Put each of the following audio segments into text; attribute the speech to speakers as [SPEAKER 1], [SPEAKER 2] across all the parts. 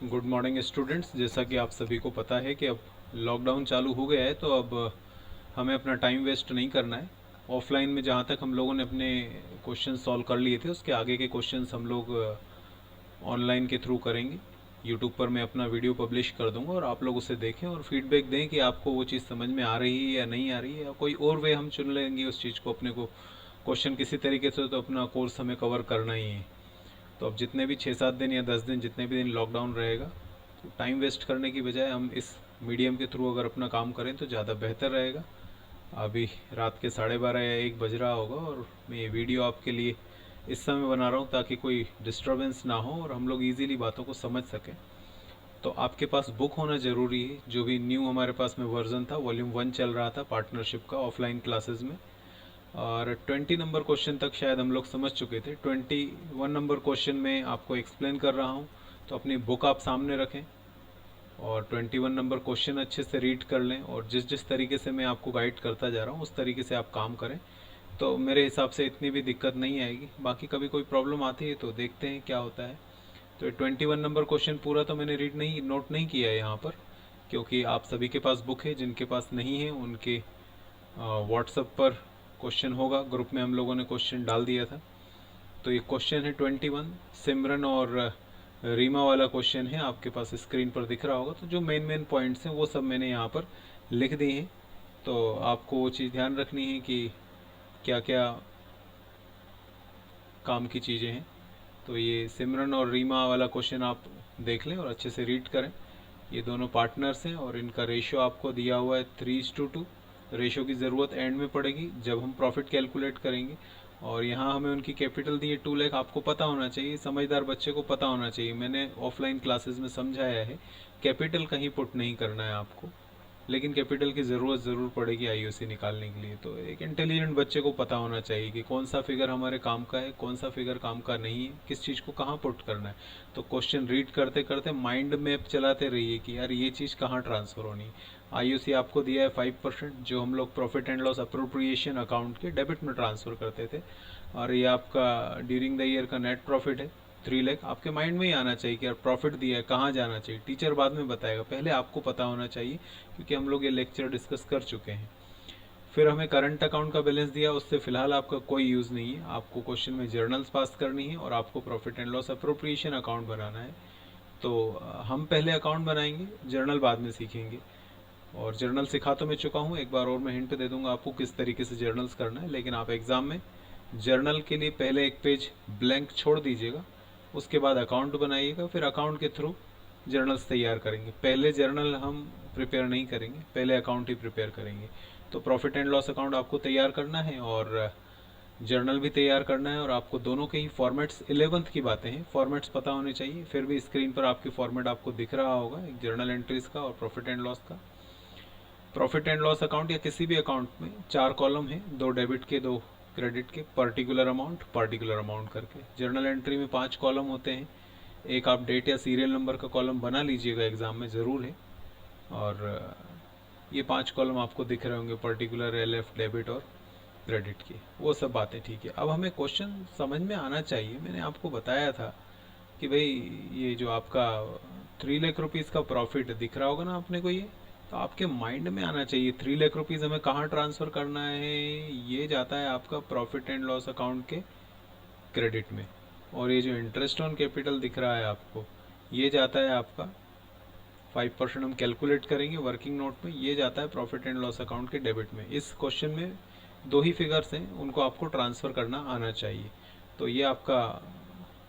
[SPEAKER 1] Good morning students. जैसा कि आप सभी को पता है कि अब लॉकडाउन चालू हो गया है, तो अब हमें अपना टाइम वेस्ट नहीं करना है। ऑफलाइन में जहाँ तक हम लोगों ने अपने क्वेश्चन सॉल्व कर लिए थे, उसके आगे के क्वेश्चंस हम लोग ऑनलाइन के थ्रू करेंगे। यूट्यूब पर मैं अपना वीडियो पब्लिश कर दूंगा और आप लोग उसे देखें और फीडबैक दें कि आपको वो चीज़ समझ में आ रही है या नहीं आ रही है, या कोई और वे हम चुन लेंगे उस चीज़ को। अपने को क्वेश्चन किसी तरीके से तो अपना कोर्स हमें कवर करना ही है। तो अब जितने भी 6-7 दिन या 10 दिन, जितने भी दिन लॉकडाउन रहेगा, तो टाइम वेस्ट करने की बजाय हम इस मीडियम के थ्रू अगर अपना काम करें तो ज़्यादा बेहतर रहेगा। अभी रात के 12:30 या 1 बज रहा होगा और मैं ये वीडियो आपके लिए इस समय बना रहा हूँ ताकि कोई डिस्टरबेंस ना हो और हम लोग इजीली बातों को समझ सकें। तो आपके पास बुक होना ज़रूरी है। जो भी न्यू हमारे पास में वर्जन था, वॉल्यूम 1 चल रहा था पार्टनरशिप का ऑफलाइन क्लासेस में, और 20 नंबर क्वेश्चन तक शायद हम लोग समझ चुके थे। 21 नंबर क्वेश्चन में आपको एक्सप्लेन कर रहा हूँ, तो अपनी बुक आप सामने रखें और 21 नंबर क्वेश्चन अच्छे से रीड कर लें, और जिस जिस तरीके से मैं आपको गाइड करता जा रहा हूँ उस तरीके से आप काम करें, तो मेरे हिसाब से इतनी भी दिक्कत नहीं आएगी। बाकी कभी कोई प्रॉब्लम आती है तो देखते हैं क्या होता है। तो 21 नंबर क्वेश्चन पूरा तो मैंने रीड नहीं, नोट नहीं किया है यहाँ पर, क्योंकि आप सभी के पास बुक है। जिनके पास नहीं है उनके व्हाट्सएप पर क्वेश्चन होगा, ग्रुप में हम लोगों ने क्वेश्चन डाल दिया था। तो ये क्वेश्चन है 21, सिमरन और रीमा वाला क्वेश्चन है, आपके पास स्क्रीन पर दिख रहा होगा। तो जो मेन मेन पॉइंट्स हैं वो सब मैंने यहाँ पर लिख दिए हैं। तो आपको वो चीज़ ध्यान रखनी है कि क्या क्या काम की चीज़ें हैं। तो ये सिमरन और रीमा वाला क्वेश्चन आप देख लें और अच्छे से रीड करें। ये दोनों पार्टनर्स हैं और इनका रेशियो आपको दिया हुआ है 3:2। रेशियो की ज़रूरत एंड में पड़ेगी जब हम प्रॉफिट कैलकुलेट करेंगे। और यहाँ हमें उनकी कैपिटल दी है 2 लाख। आपको पता होना चाहिए, समझदार बच्चे को पता होना चाहिए, मैंने ऑफलाइन क्लासेस में समझाया है, कैपिटल कहीं पुट नहीं करना है आपको, लेकिन कैपिटल की ज़रूरत ज़रूर पड़ेगी आईओसी निकालने के लिए। तो एक इंटेलिजेंट बच्चे को पता होना चाहिए कि कौन सा फिगर हमारे काम का है, कौन सा फिगर काम का नहीं है, किस चीज़ को कहाँ पुट करना है। तो क्वेश्चन रीड करते करते माइंड मैप चलाते रहिए कि यार ये चीज़ कहाँ ट्रांसफ़र होनी है। आईओसी आपको दिया है 5%, जो हम लोग profit and loss appropriation account के डेबिट में ट्रांसफ़र करते थे, और ये आपका ड्यूरिंग द ईयर का नेट प्रॉफिट है 3 लाख। आपके माइंड में ही आना चाहिए कि यार प्रॉफिट दिया है, कहाँ जाना चाहिए। टीचर बाद में बताएगा, पहले आपको पता होना चाहिए, क्योंकि हम लोग ये लेक्चर डिस्कस कर चुके हैं। फिर हमें करंट अकाउंट का बैलेंस दिया, उससे फिलहाल आपका कोई यूज़ नहीं है। आपको क्वेश्चन में जर्नल्स पास करनी है और आपको profit and loss appropriation account बनाना है। तो हम पहले अकाउंट बनाएंगे, जर्नल बाद में सीखेंगे। और जर्नल सिखा तो मैं चुका हूँ, एक बार और मैं हिंट दे दूंगा आपको किस तरीके से जर्नल्स करना है। लेकिन आप एग्ज़ाम में जर्नल के लिए पहले एक पेज ब्लैंक छोड़ दीजिएगा, उसके बाद अकाउंट बनाइएगा, फिर अकाउंट के थ्रू जर्नल्स तैयार करेंगे। पहले जर्नल हम प्रिपेयर नहीं करेंगे, पहले अकाउंट ही प्रिपेयर करेंगे। तो प्रॉफिट एंड लॉस अकाउंट आपको तैयार करना है और जर्नल भी तैयार करना है, और आपको दोनों के ही फॉर्मेट्स, 11th की बातें हैं, फॉर्मेट्स पता होने चाहिए। फिर भी स्क्रीन पर आपके फॉर्मेट आपको दिख रहा होगा, एक जर्नल एंट्रीज का और प्रॉफिट एंड लॉस का। प्रॉफिट एंड लॉस अकाउंट या किसी भी अकाउंट में 4 कॉलम है, 2 डेबिट के 2 क्रेडिट के, पर्टिकुलर अमाउंट करके। जर्नल एंट्री में 5 कॉलम होते हैं। एक आप डेट या सीरियल नंबर का कॉलम बना लीजिएगा, एग्जाम में ज़रूर है। और ये 5 कॉलम आपको दिख रहे होंगे, पर्टिकुलर, एलएफ, डेबिट और क्रेडिट की, वो सब बातें ठीक है। अब हमें क्वेश्चन समझ में आना चाहिए। मैंने आपको बताया था कि भाई ये जो आपका 3 लाख रुपीज़ का प्रॉफिट दिख रहा होगा ना आपने को, ये तो आपके माइंड में आना चाहिए 3 लाख रुपीज़ हमें कहाँ ट्रांसफ़र करना है। ये जाता है आपका प्रॉफिट एंड लॉस अकाउंट के क्रेडिट में, और ये जो इंटरेस्ट ऑन कैपिटल दिख रहा है आपको, ये जाता है आपका 5% हम कैलकुलेट करेंगे वर्किंग नोट में, ये जाता है प्रॉफिट एंड लॉस अकाउंट के डेबिट में। इस क्वेश्चन में 2 ही फिगर्स हैं, उनको आपको ट्रांसफ़र करना आना चाहिए। तो ये आपका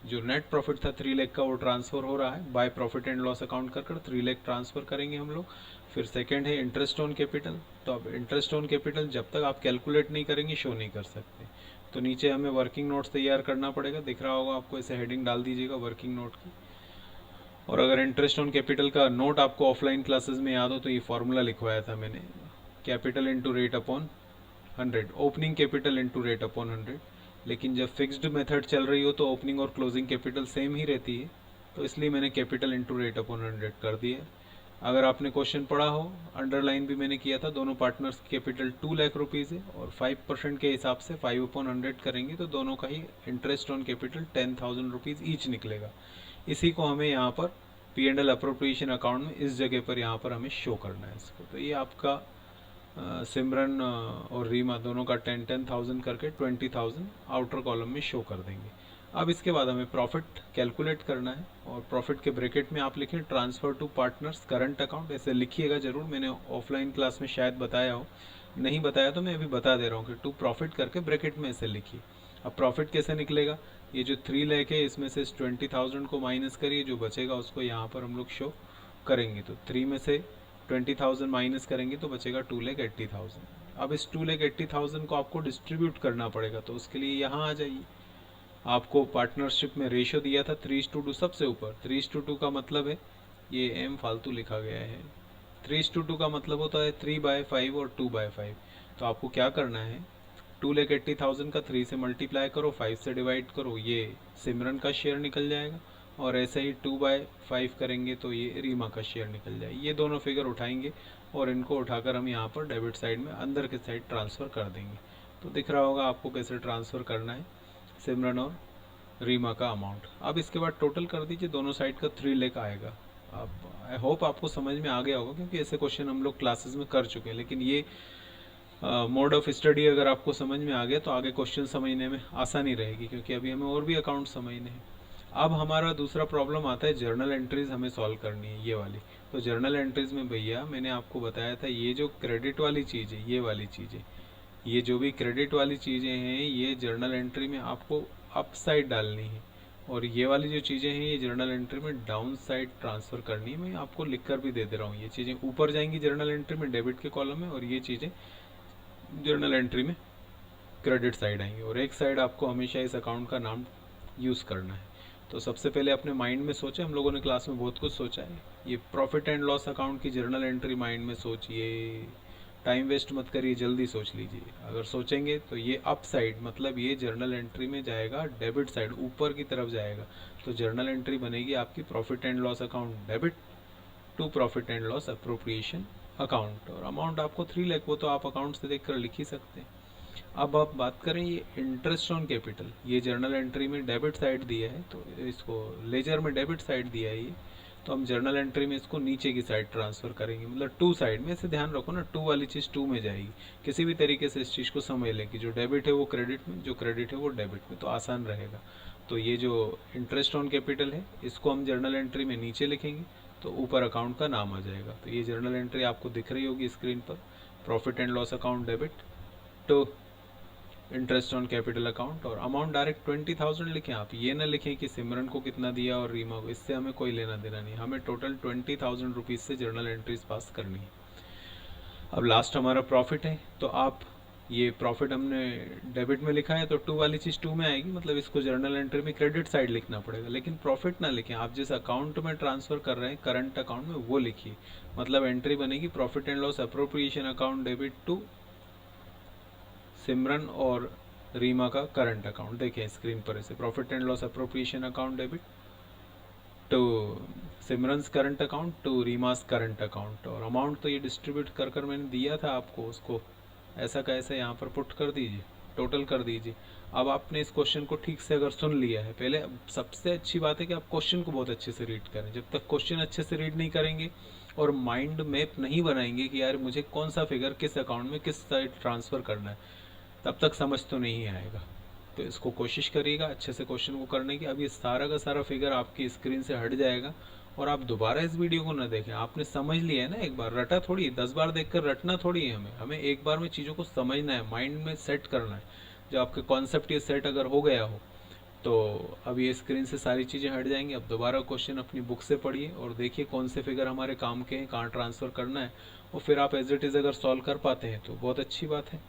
[SPEAKER 1] जो नेट प्रॉफिट था 3 लाख का, वो ट्रांसफ़र हो रहा है by profit and loss account कर 3 लाख ट्रांसफ़र करेंगे हम लोग। फिर सेकंड है इंटरेस्ट ऑन कैपिटल। तो अब इंटरेस्ट ऑन कैपिटल जब तक आप कैलकुलेट नहीं करेंगे शो नहीं कर सकते। तो नीचे हमें वर्किंग नोट्स तैयार करना पड़ेगा, दिख रहा होगा आपको, ऐसे हेडिंग डाल दीजिएगा वर्किंग नोट की। और अगर इंटरेस्ट ऑन कैपिटल का नोट आपको ऑफलाइन क्लासेस में याद हो तो ये फॉर्मूला लिखवाया था मैंने, capital into rate upon 100, opening capital into rate upon 100। लेकिन जब फिक्स्ड मेथड चल रही हो तो ओपनिंग और क्लोजिंग कैपिटल सेम ही रहती है, तो इसलिए मैंने कैपिटल इंटू रेट अपॉन 100 कर दिया। अगर आपने क्वेश्चन पढ़ा हो, अंडरलाइन भी मैंने किया था, दोनों पार्टनर्स की कैपिटल 2 लाख रुपीज़ है और 5% के हिसाब से 5/100 करेंगे तो दोनों का ही interest on capital 10,000 rupees each निकलेगा। इसी को हमें यहाँ पर P&L अप्रोप्रिएशन अकाउंट में इस जगह पर यहाँ पर हमें शो करना है इसको। तो ये आपका सिमरन और रीमा दोनों का 10,000 करके 20,000 आउटर कॉलम में शो कर देंगे। अब इसके बाद हमें प्रॉफिट कैलकुलेट करना है और प्रॉफिट के ब्रैकेट में आप लिखें transfer to partners current account, ऐसे लिखिएगा ज़रूर। मैंने ऑफलाइन क्लास में शायद बताया हो, नहीं बताया तो मैं अभी बता दे रहा हूँ कि टू प्रॉफिट करके ब्रैकेट में ऐसे लिखिए। अब प्रॉफिट कैसे निकलेगा, ये जो 3 लाख है इसमें से 20,000 को माइनस करिए, जो बचेगा उसको यहाँ पर हम लोग शो करेंगे। तो 3 में से 20,000 माइनस करेंगे तो बचेगा 2,80,000। अब इस 2,80,000 को आपको डिस्ट्रीब्यूट करना पड़ेगा, तो उसके लिए यहाँ आ जाइए। आपको पार्टनरशिप में रेशियो दिया था 3:2 सबसे ऊपर। 3:2 का मतलब है, ये एम फालतू लिखा गया है, 3:2 का मतलब होता है 3/5 और 2/5। तो आपको क्या करना है, 2,80,000 का 3 से मल्टीप्लाई करो, 5 से डिवाइड करो, ये सिमरन का शेयर निकल जाएगा। और ऐसे ही 2/5 करेंगे तो ये रीमा का शेयर निकल जाएगा। ये दोनों फिगर उठाएंगे और इनको उठाकर हम यहाँ पर डेबिट साइड में अंदर के साइड ट्रांसफ़र कर देंगे। तो दिख रहा होगा आपको कैसे ट्रांसफ़र करना है सिमरन और रीमा का अमाउंट। अब इसके बाद टोटल कर दीजिए, दोनों साइड का 3 लाख आएगा। अब आई होप आपको समझ में आ गया होगा, क्योंकि ऐसे क्वेश्चन हम लोग क्लासेस में कर चुके हैं। लेकिन ये मोड ऑफ स्टडी अगर आपको समझ में आ गया तो आगे क्वेश्चन समझने में आसानी रहेगी, क्योंकि अभी हमें और भी अकाउंट समझने हैं। अब हमारा दूसरा प्रॉब्लम आता है, जर्नल एंट्रीज हमें सॉल्व करनी है, ये वाली। तो जर्नल एंट्रीज में भैया मैंने आपको बताया था, ये जो क्रेडिट वाली चीज़ है, ये वाली चीज़ें, ये जो भी क्रेडिट वाली चीज़ें हैं, ये जर्नल एंट्री में आपको अप साइड डालनी है, और ये वाली जो चीज़ें हैं ये जर्नल एंट्री में डाउन साइड ट्रांसफ़र करनी है। मैं आपको लिख कर भी दे रहा हूँ, ये चीज़ें ऊपर जाएंगी जर्नल एंट्री में डेबिट के कॉलम में, और ये चीज़ें जर्नल एंट्री में क्रेडिट साइड आएंगी। और एक साइड आपको हमेशा इस अकाउंट का नाम यूज़ करना है। तो सबसे पहले अपने माइंड में सोचें, हम लोगों ने क्लास में बहुत कुछ सोचा है। ये प्रॉफिट एंड लॉस अकाउंट की जर्नल एंट्री माइंड में सोचिए, टाइम वेस्ट मत करिए, जल्दी सोच लीजिए। अगर सोचेंगे तो ये अप साइड मतलब ये जर्नल एंट्री में जाएगा, डेबिट साइड ऊपर की तरफ जाएगा। तो जर्नल एंट्री बनेगी आपकी profit and loss account debit to profit and loss appropriation account. और अमाउंट आपको 3 लाख, वो तो आप अकाउंट से देखकर लिख ही सकते हैं। अब आप बात करें ये इंटरेस्ट ऑन कैपिटल, ये जर्नल एंट्री में डेबिट साइड दिया है, तो इसको लेजर में डेबिट साइड दिया है ये, तो हम जर्नल एंट्री में इसको नीचे की साइड ट्रांसफ़र करेंगे, मतलब टू साइड में। इसे ध्यान रखो ना, टू वाली चीज़ टू में जाएगी। किसी भी तरीके से इस चीज़ को समझ लें कि जो डेबिट है वो क्रेडिट में, जो क्रेडिट है वो डेबिट में, तो आसान रहेगा। तो ये जो इंटरेस्ट ऑन कैपिटल है इसको हम जर्नल एंट्री में नीचे लिखेंगे, तो ऊपर अकाउंट का नाम आ जाएगा। तो ये जर्नल एंट्री आपको दिख रही होगी स्क्रीन पर, profit and loss account debit to interest on capital account. और अमाउंट डायरेक्ट 20,000 लिखें, आप ये ना लिखें कि सिमरन को कितना दिया और रीमा को, इससे हमें कोई लेना देना नहीं। हमें टोटल 20,000 रुपीज़ से जर्नल एंट्रीज पास करनी है। अब लास्ट हमारा प्रॉफिट है, तो आप ये प्रॉफिट हमने डेबिट में लिखा है तो टू वाली चीज़ टू में आएगी, मतलब इसको जर्नल एंट्री में क्रेडिट साइड लिखना पड़ेगा। लेकिन प्रॉफिट ना लिखें, आप जिस अकाउंट में ट्रांसफ़र कर रहे हैं करंट अकाउंट में वो लिखिए। मतलब एंट्री बनेगी profit and loss appropriation account debit to Simran और रीमा का करंट अकाउंट। देखें स्क्रीन पर ऐसे, profit and loss appropriation account debit to Simran's current account to Reema's current account. और अमाउंट तो ये डिस्ट्रीब्यूट कर कर मैंने दिया था आपको, उसको ऐसा का ऐसा यहाँ पर पुट कर दीजिए, टोटल कर दीजिए। अब आपने इस क्वेश्चन को ठीक से अगर सुन लिया है, पहले सबसे अच्छी बात है कि आप क्वेश्चन को बहुत अच्छे से रीड करें। जब तक क्वेश्चन अच्छे से रीड नहीं करेंगे और माइंड मैप नहीं बनाएंगे कि यार मुझे कौन सा फिगर किस अकाउंट में किस साइड ट्रांसफ़र करना है, तब तक समझ तो नहीं आएगा। तो इसको कोशिश करिएगा अच्छे से क्वेश्चन को करने की। अब ये सारा का सारा फिगर आपकी स्क्रीन से हट जाएगा और आप दोबारा इस वीडियो को ना देखें। आपने समझ लिया है ना एक बार, रटा थोड़ी, 10 बार देखकर रटना थोड़ी है। हमें एक बार में चीज़ों को समझना है, माइंड में सेट करना है। जब आपके कॉन्सेप्ट ये सेट अगर हो गया हो तो अब ये स्क्रीन से सारी चीज़ें हट जाएंगी। अब दोबारा क्वेश्चन अपनी बुक से पढ़िए और देखिए कौन से फिगर हमारे काम के हैं, कहाँ ट्रांसफ़र करना है, और फिर आप एज इट इज़ अगर सॉल्व कर पाते हैं तो बहुत अच्छी बात है।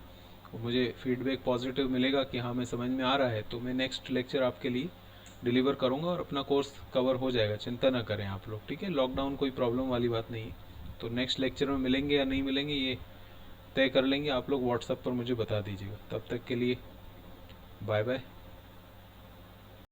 [SPEAKER 1] मुझे फीडबैक पॉजिटिव मिलेगा कि हाँ मैं समझ में आ रहा है, तो मैं नेक्स्ट लेक्चर आपके लिए डिलीवर करूँगा और अपना कोर्स कवर हो जाएगा। चिंता ना करें आप लोग, ठीक है। लॉकडाउन कोई प्रॉब्लम वाली बात नहीं है। तो नेक्स्ट लेक्चर में मिलेंगे या नहीं मिलेंगे ये तय कर लेंगे, आप लोग व्हाट्सएप पर मुझे बता दीजिएगा। तब तक के लिए बाय बाय।